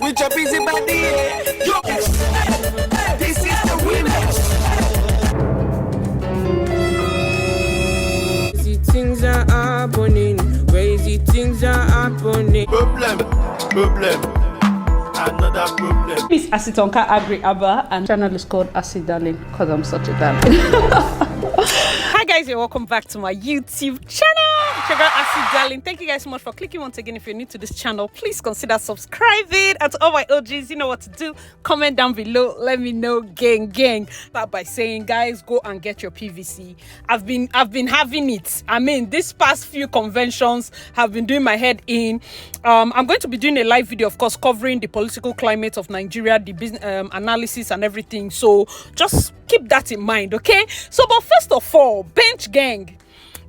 with your busy body. Yo, this is the remix. Crazy things are happening. Crazy things are happening. Problem. Another problem. Miss Asitonka Agri Abba, and channel is called Acid Darling because I'm such a darling. Hi guys, and welcome back to my YouTube channel. It's your girl Acid Darling. Thank you guys so much for clicking once again. If you're new to this channel, please consider subscribing. And to all my OGs, you know what to do. Comment down below. Let me know, gang. Start by saying, guys, go and get your PVC. I've been having it. I mean, these past few conventions have been doing my head in. I'm going to be doing a live video, of course, covering the political climate of Nigeria, the business analysis and everything. So just keep that in mind, okay? So, but first of all, bench gang.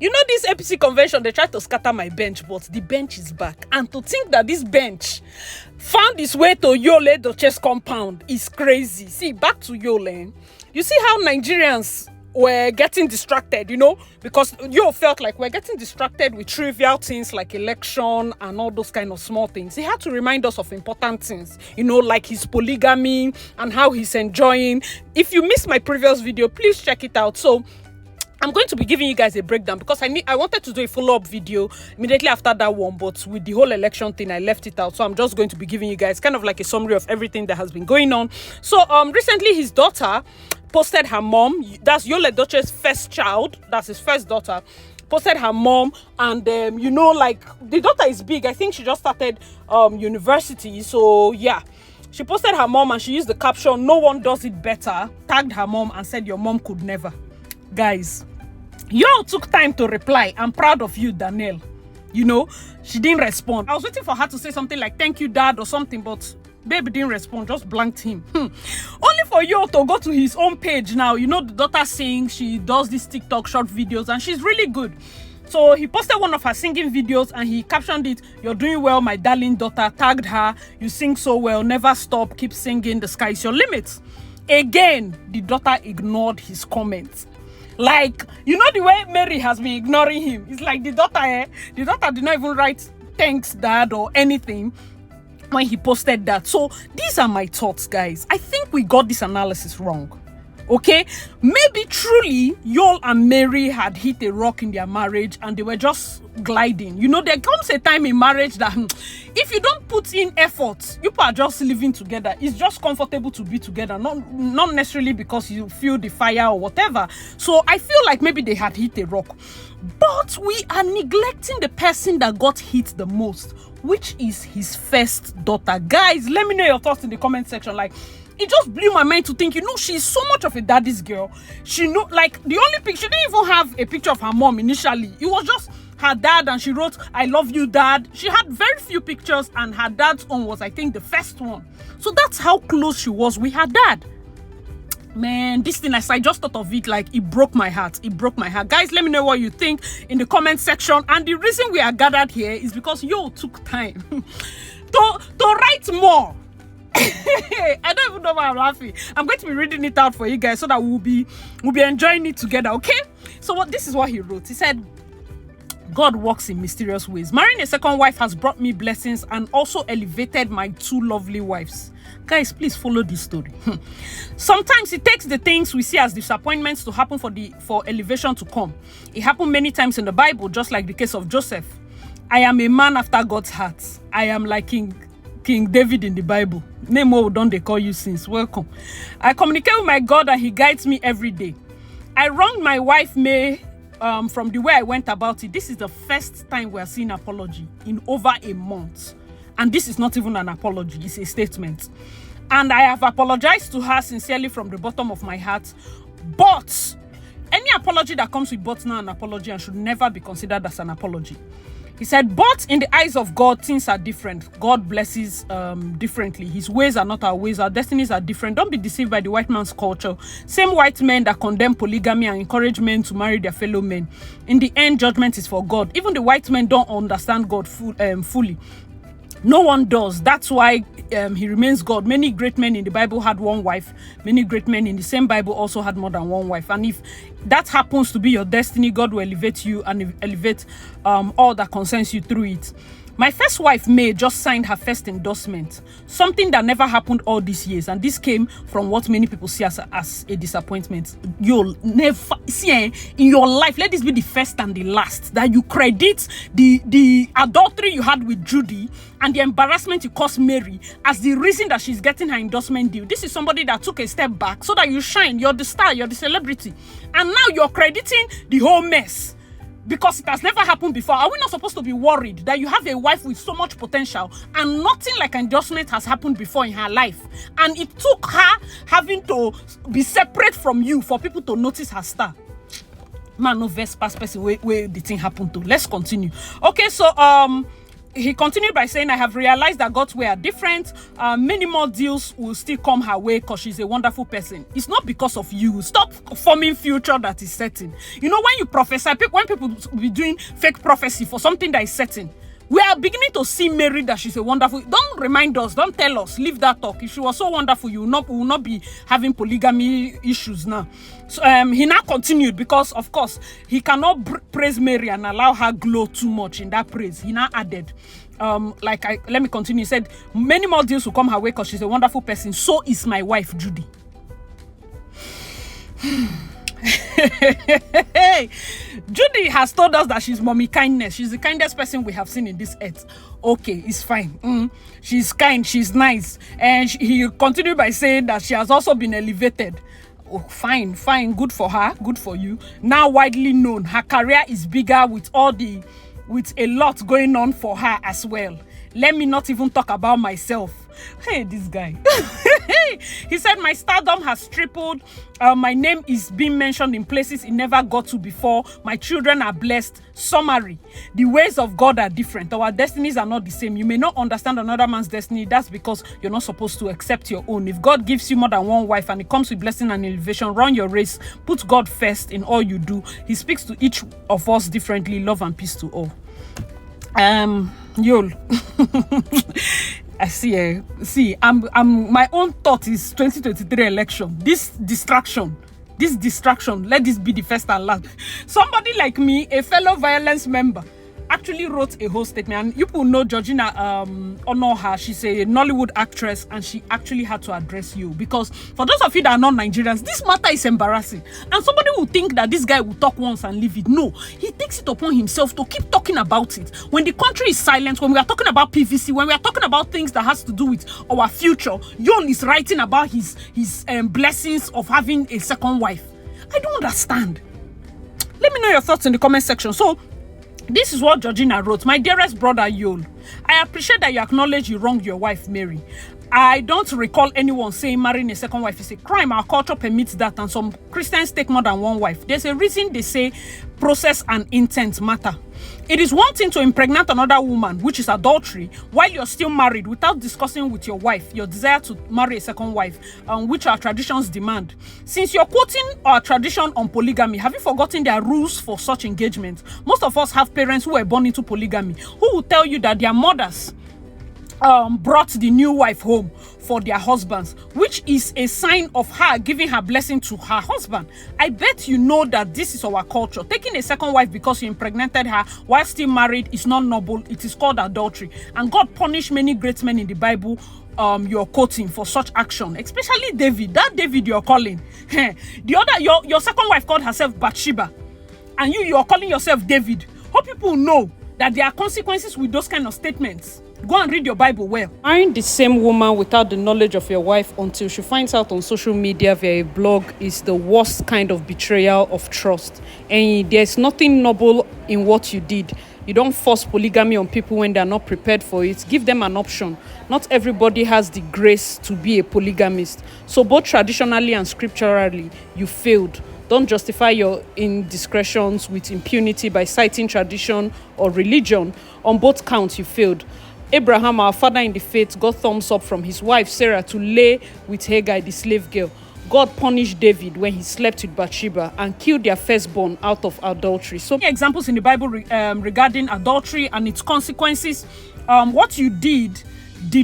You know, this APC convention, they tried to scatter my bench, but the bench is back. And to think that this bench found its way to YUL EDOCHIE's compound is crazy. See, back to YUL, you see how Nigerians were getting distracted, you know, because you felt like we're getting distracted with trivial things like election and all those kind of small things. He had to remind us of important things, you know, like his polygamy and how he's enjoying. If you missed my previous video, please check it out. So I'm going to be giving you guys a breakdown because I wanted to do a follow-up video immediately after that one, but with the whole election thing, I left it out. So I'm just going to be giving you guys kind of like a summary of everything that has been going on. So recently his daughter posted her mom, that's YUL EDOCHIE's first child, that's his first daughter, posted her mom, and you know, like, the daughter is big. I think she just started university. So yeah, she posted her mom and she used the caption, "No one does it better," tagged her mom and said, "Your mom could never." Guys, y'all took time to reply. I'm proud of you, Danielle. You know, she didn't respond. I was waiting for her to say something like "thank you, dad" or something, but baby didn't respond, just blanked him. Only for you to go to his own page now. You know, the daughter sings, she does these TikTok short videos, and she's really good. So he posted one of her singing videos and he captioned it, "You're doing well, my darling daughter," tagged her, "You sing so well, never stop, keep singing, the sky is your limit." Again, the daughter ignored his comments. Like, you know the way Mary has been ignoring him. It's like the daughter did not even write "thanks, dad" or anything when he posted that. So these are my thoughts, guys. I think we got this analysis wrong. Okay, maybe truly YUL and Mary had hit a rock in their marriage and they were just gliding. You know, there comes a time in marriage that if you don't put in effort, you are just living together. It's just comfortable to be together, not necessarily because you feel the fire or whatever. So I feel like maybe they had hit a rock, but we are neglecting the person that got hit the most, which is his first daughter. Guys, let me know your thoughts in the comment section. Like, it just blew my mind to think, you know, she's so much of a daddy's girl. She know, like, the only picture, she didn't even have a picture of her mom initially. It was just her dad, and she wrote, "I love you, dad." She had very few pictures, and her dad's own was, I think, the first one. So that's how close she was with her dad. Man, this thing, as I just thought of it, like, it broke my heart. It broke my heart. Guys, let me know what you think in the comment section. And the reason we are gathered here is because you took time to write more. I don't even know why I'm laughing. I'm going to be reading it out for you guys so that we'll be enjoying it together, okay? So this is what he wrote. He said, "God works in mysterious ways. Marrying a second wife has brought me blessings and also elevated my two lovely wives." Guys, please follow this story. Sometimes it takes the things we see as disappointments to happen for elevation to come. It happened many times in the Bible, just like the case of Joseph. "I am a man after God's heart. I am like King David in the Bible. Name what don't they call you since. Welcome. I communicate with my God and he guides me every day. I wronged my wife May from the way I went about it. This is the first time we are seeing apology in over a month. And this is not even an apology, it's a statement. And I have apologized to her sincerely from the bottom of my heart. But any apology that comes with but now an apology and should never be considered as an apology. He said, but in the eyes of God, things are different. God blesses differently. His ways are not our ways. Our destinies are different. Don't be deceived by the white man's culture. Same white men that condemn polygamy and encourage men to marry their fellow men. In the end, judgment is for God. Even the white men don't understand God fully. No one does. That's why he remains God. Many great men in the Bible had one wife. Many great men in the same Bible also had more than one wife. And if that happens to be your destiny, God will elevate you and elevate all that concerns you through it. My first wife, May, just signed her first endorsement, something that never happened all these years. And this came from what many people see as a disappointment. You'll never see in your life, let this be the first and the last, that you credit the adultery you had with Judy and the embarrassment you caused Mary as the reason that she's getting her endorsement deal. This is somebody that took a step back so that you shine. You're the star, you're the celebrity. And now you're crediting the whole mess, because it has never happened before. Are we not supposed to be worried that you have a wife with so much potential and nothing like endorsement has happened before in her life? And it took her having to be separate from you for people to notice her star. Man, no verse past person where the thing happened to. Let's continue. Okay, so he continued by saying, I have realized that God's way are different. Many more deals will still come her way because she's a wonderful person. It's not because of you. Stop forming future that is certain. You know, when you prophesy, when people be doing fake prophecy for something that is certain, we are beginning to see Mary that she's a wonderful. Don't remind us. Don't tell us. Leave that talk. If she was so wonderful, we will not be having polygamy issues now. So he now continued, because of course he cannot praise Mary and allow her glow too much in that praise. He now added, let me continue. He said, many more deals will come her way because she's a wonderful person. So is my wife, Judy. Judy has told us that she's mommy kindness. She's the kindest person we have seen in this earth. Okay, it's fine. She's kind, she's nice. And he continued by saying that she has also been elevated. Oh, fine, good for her, good for you. Now widely known, her career is bigger with a lot going on for her as well. Let me not even talk about myself. Hey, this guy. He said, my stardom has tripled. My name is being mentioned in places it never got to before. My children are blessed. Summary: the ways of God are different. Our destinies are not the same. You may not understand another man's destiny. That's because you're not supposed to accept your own. If God gives you more than one wife and it comes with blessing and elevation, run your race. Put God first in all you do. He speaks to each of us differently. Love and peace to all. YUL. I see, I'm my own thought is 2023 election. This distraction, let this be the first and last. Somebody like me, a fellow violence member, actually wrote a whole statement, and you people know Georgina honor her. She's a Nollywood actress, and she actually had to address you, because for those of you that are not Nigerians, this matter is embarrassing. And somebody will think that this guy will talk once and leave it. No, he takes it upon himself to keep talking about it. When the country is silent, when we are talking about PVC, when we are talking about things that has to do with our future, YUL is writing about his blessings of having a second wife. I don't understand. Let me know your thoughts in the comment section. So this is what Georgina wrote. My dearest brother YUL, I appreciate that you acknowledge you wronged your wife Mary. I don't recall anyone saying marrying a second wife is a crime. Our culture permits that, and some Christians take more than one wife. There's a reason they say process and intent matter. It is one thing to impregnate another woman, which is adultery, while you're still married, without discussing with your wife your desire to marry a second wife, which our traditions demand. Since you're quoting our tradition on polygamy, have you forgotten there are rules for such engagement? Most of us have parents who were born into polygamy, who will tell you that their mothers brought the new wife home for their husbands, which is a sign of her giving her blessing to her husband. I bet you know that this is our culture. Taking a second wife because you impregnated her while still married is not noble. It is called adultery. And God punished many great men in the Bible you're quoting for such action, especially David. That David you're calling. The other, your second wife called herself Bathsheba, and you're calling yourself David. Hope people know that there are consequences with those kind of statements. Go and read your Bible well. Marrying the same woman without the knowledge of your wife until she finds out on social media via a blog is the worst kind of betrayal of trust. And there's nothing noble in what you did. You don't force polygamy on people when they're not prepared for it. Give them an option. Not everybody has the grace to be a polygamist. So both traditionally and scripturally, you failed. Don't justify your indiscretions with impunity by citing tradition or religion. On both counts, you failed. Abraham, our father in the faith, got thumbs up from his wife Sarah to lay with Hagar, the slave girl. God punished David when he slept with Bathsheba and killed their firstborn out of adultery. So many examples in the Bible regarding adultery and its consequences. What you did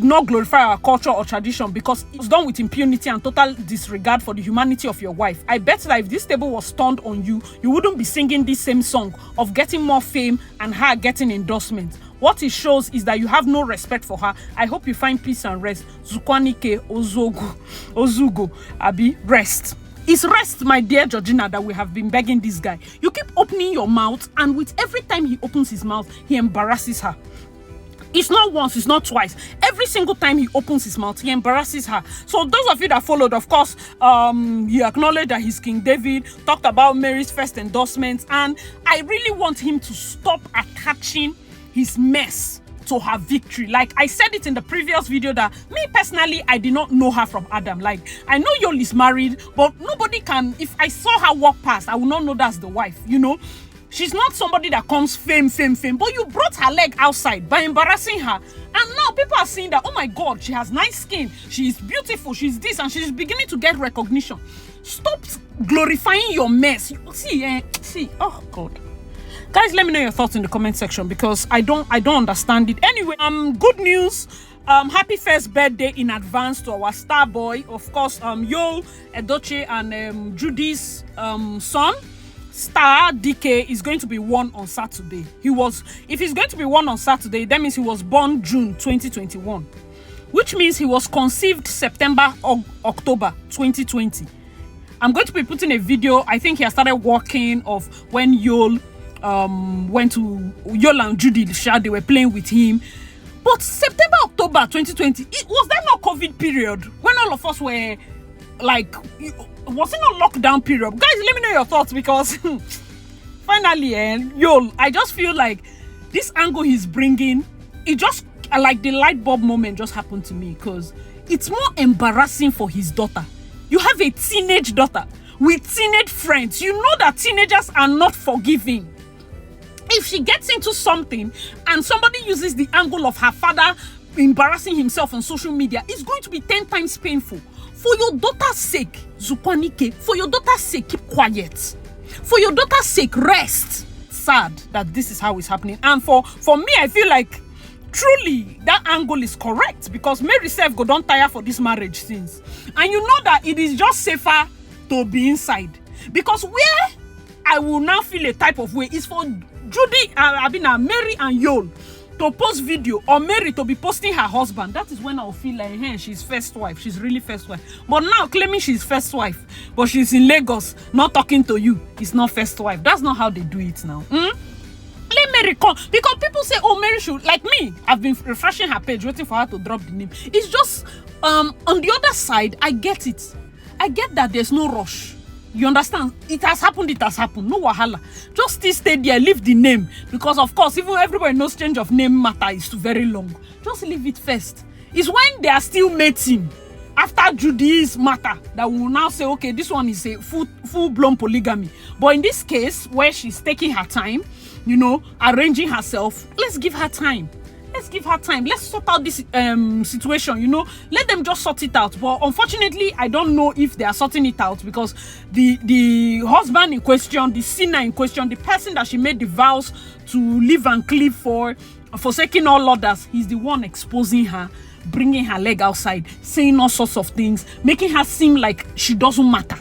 not glorify our culture or tradition because it was done with impunity and total disregard for the humanity of your wife. I bet that if this table was turned on you, you wouldn't be singing this same song of getting more fame and her getting endorsement. what it shows is that you have no respect for her. I hope you find peace and rest. Zukwanike Ozugo Abi, rest. It's rest, my dear Georgina, that we have been begging this guy. You keep opening your mouth, and with every time he opens his mouth, he embarrasses her. It's not once, it's not twice. Every single time he opens his mouth, he embarrasses her. So those of you that followed, of course, he acknowledged that he's King David, talked about Mary's first endorsements, and I really want him to stop attaching his mess to her victory. Like I said it in the previous video that me personally, I did not know her from Adam. Like I know Yul is married, but nobody can, if I saw her walk past, I would not know that's the wife, you know. She's not somebody that comes fame, but you brought her leg outside by embarrassing her. And now people are saying that, oh my God, she has nice skin, she's beautiful, she's this, and she's beginning to get recognition. Stop glorifying your mess. See, oh God. Guys, let me know your thoughts in the comment section because I don't understand it. Anyway, good news. Happy first birthday in advance to our star boy. Of course, YUL EDOCHIE and Judy's son. Star DK is going to be 1 on Saturday. If he's going to be 1 on Saturday, that means he was born June 2021, which means he was conceived September or October 2020. I'm going to be putting a video. I think he has started working of when YUL went to YUL and Judy. They were playing with him. But September, October 2020, was that not COVID period when all of us were like, was it not lockdown period? Guys, let me know your thoughts because finally, YUL, I just feel like this angle he's bringing, it just like the light bulb moment just happened to me because it's more embarrassing for his daughter. You have a teenage daughter with teenage friends. You know that teenagers are not forgiving. If she gets into something and somebody uses the angle of her father embarrassing himself on social media, it's going to be 10 times painful. For your daughter's sake, Zukwanike, for your daughter's sake, keep quiet. For your daughter's sake, rest. Sad that this is how it's happening. And for me, I feel like truly that angle is correct because Mary self go don't tire for this marriage since. And you know that it is just safer to be inside. Because where I will now feel a type of way is for Judy, Mary and YUL to post video or Mary to be posting her husband. That is when I'll feel like, hey, she's first wife. She's really first wife. But now claiming she's first wife, but she's in Lagos, not talking to you, it's not first wife. That's not how they do it now. Let Mary come. Because people say, oh, Mary should, like me, I've been refreshing her page, waiting for her to drop the name. It's just, on the other side, I get it. I get that there's no rush. You understand? It has happened, no wahala. Just still stay there, leave the name. Because of course, even everybody knows change of name matter is too very long. Just leave it first. It's when they are still mating, after Judy's matter, that we will now say, okay, this one is a full-blown polygamy. But in this case, where she's taking her time, you know, arranging herself, let's give her time. Let's give her time. Let's sort out this situation, you know. Let them just sort it out. But unfortunately, I don't know if they are sorting it out because the husband in question, the sinner in question, the person that she made the vows to live and cleave for, forsaking all others, he's the one exposing her, bringing her leg outside, saying all sorts of things, making her seem like she doesn't matter.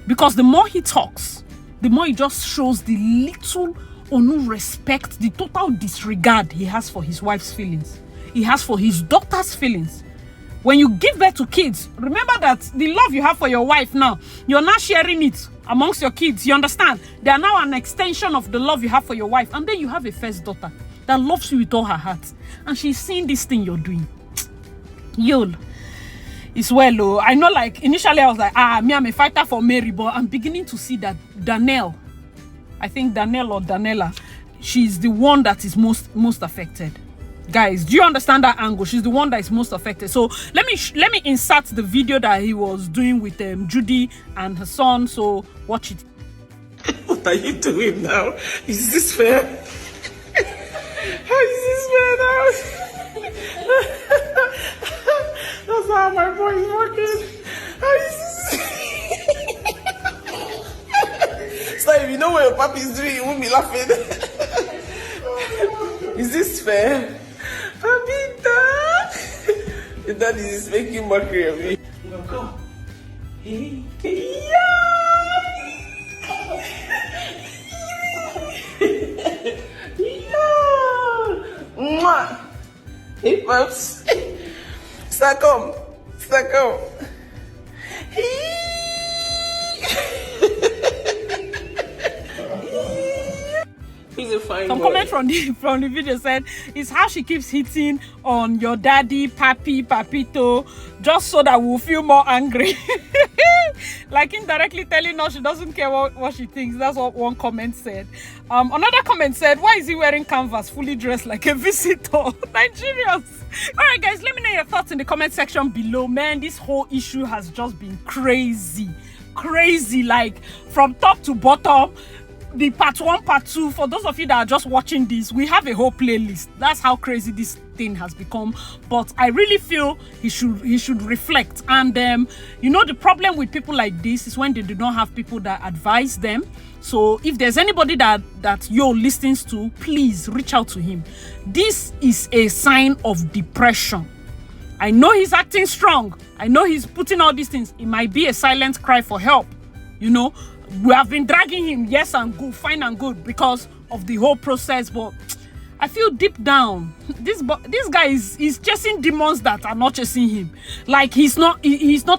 Because the more he talks, the more he just shows the little or no respect, the total disregard he has for his wife's feelings. He has for his daughter's feelings. When you give birth to kids, remember that the love you have for your wife now, you're not sharing it amongst your kids. You understand? They are now an extension of the love you have for your wife. And then you have a first daughter that loves you with all her heart. And she's seeing this thing you're doing. YUL, it's well, oh. I know, like, initially I was like, me, I'm a fighter for Mary, but I'm beginning to see that Danielle, I think Danielle or Danella, she's the one that is most affected. Guys, do you understand that angle? She's the one that is most affected. So let me insert the video that he was doing with Judy and her son. So watch it. What are you doing now? Is this fair? How is this fair now? That's how my boy is working. How is this? So if you know what your papi is doing, you won't be laughing. Is this fair? Abita! Your daddy is making mockery of me. Go. Hey. Mwah. Hey, Pops. Suck 'em. He's a fine Some boy. comment from the video said it's how she keeps hitting on your daddy, papi, papito, just so that we'll feel more angry. Like indirectly telling us she doesn't care what she thinks. That's what one comment said. Another comment said, why is he wearing canvas fully dressed like a visitor? Nigerians. All right, guys, let me know your thoughts in the comment section below. Man, this whole issue has just been crazy, like from top to bottom. The part 1, part 2, for those of you that are just watching this, we have a whole playlist. That's how crazy this thing has become. But I really feel he should reflect. And you know, the problem with people like this is when they do not have people that advise them. So if there's anybody that YUL listens to, please reach out to him. This is a sign of depression. I know he's acting strong. I know he's putting all these things. It might be a silent cry for help, you know. We have been dragging him, yes and good, fine and good, because of the whole process. But I feel deep down, this guy is chasing demons that are not chasing him. Like he's not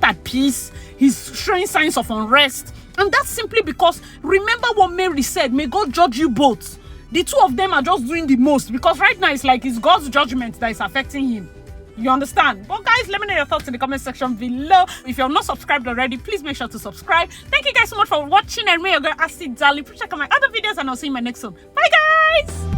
at peace. He's showing signs of unrest, and that's simply because, remember what Mary said: may God judge you both. The two of them are just doing the most, because right now it's like it's God's judgment that is affecting him. You understand? But guys, let me know your thoughts in the comment section below. If you're not subscribed already, please make sure to subscribe. Thank you guys so much for watching, and may your girl Acid Darling. Check out my other videos, and I'll see you in my next one. Bye guys.